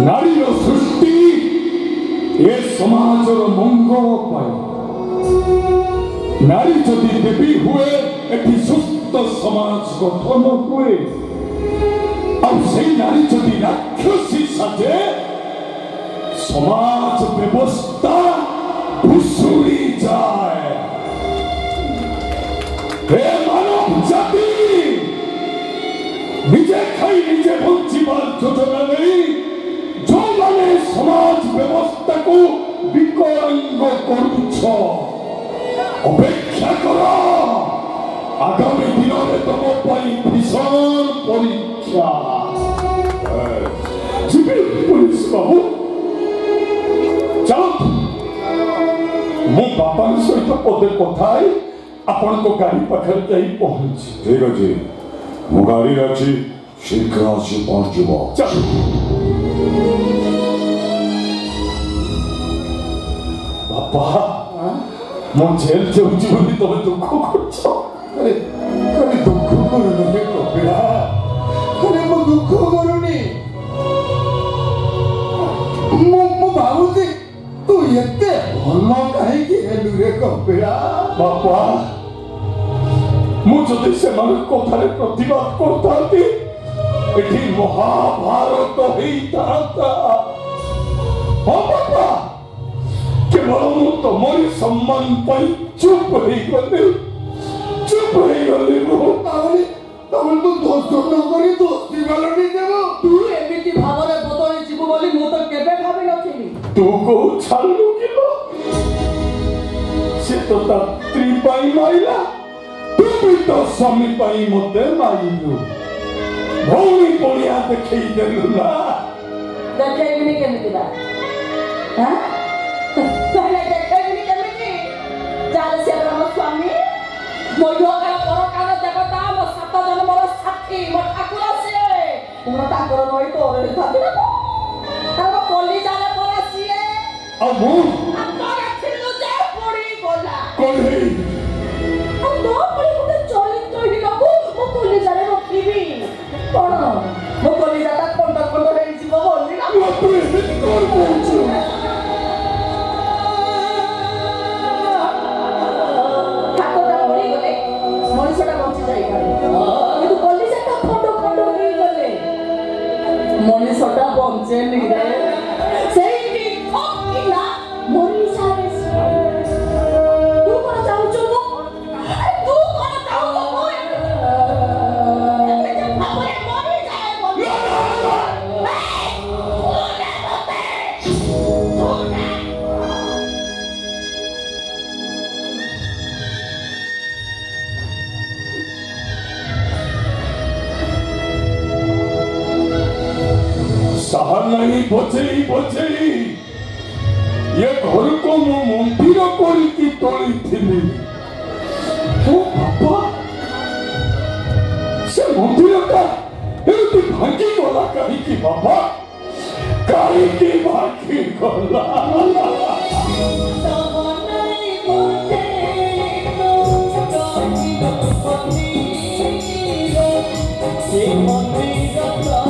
नारी सृष्टि ए समाजर मंगल पाए नारी जदि देवी हुए एटी सुस्थ समाज गठन हुए नारी जदि राक्षसी साजे समाज व्यवस्था भुसुड़ी जाए। हे मानव जाति निजे खाई निजे बंचिबार योजना नहीं जो माने समाज व्यवस्था को विकलांग करुछ अपेक्षा करो आगामी दिन में तुम भीषण परीक्षा पुलिस बाबू चलो मो बापा सहित पदे कथाई आपण को गाड़ी पाखे जाई पहुंची। ठीक अच्छे मो गाड़ी अच्छी शीघ्र आसी पहुंचब। चल बापा मो जेल जाऊँगी बोली तुम दुख करछ। अरे अरे दुख करूनी कपिला अरे मो दुख करूनी मो भावुची तू एते भल कहीं हेलु रे कपिला। बापा मुझे से मन कथारे प्रतिवाद करता एठी महाभारत होता। हाँ बापा केवल मु तुमरी सम्मान पाई चुप हो गले तमन तू दोष न करी दोस्ती वाली देव तू एमिति भावरे बदली जीव बोली मु तो केबे भाबी नथिली। तू को छालू किलो से तो त्री पाई माइला तू भी तो स्वामी पाई मते माइलु भौणी पणिया देखई देलु ना देखैबिनी केमिति बा हां पहले देखैबिनी केमिति चाल से ब्रह्म स्वामी मो योगा परकार देवता मो सात जन्मर साथी मो ठाकुर से मोर ठाकुर नई तोरे खातिर तार कोली जाले परा सिए अब हमरा छिलु जे पड़ी गोला कोली अब तो पड़ी गुटे चरित्र हिलको मो कोली जाले रखिबी कोन मो कोली जाता कोंड रे जीव बोली ना तू एमिति कर पहुंचू मनीषटा बंचे नहीं रे सेही ठोकिला मनीषा रे तू कोन चाहू छु तू कोन चाहू तू एते भाबरे मरी जाए बोल सहन नहीं बचेई ये घर को मो मंदिर करके तोली थी। तो बापा से मंदिर का एमती भांगी गला कहीं की बापा कहीं की भांगी गला मंदिर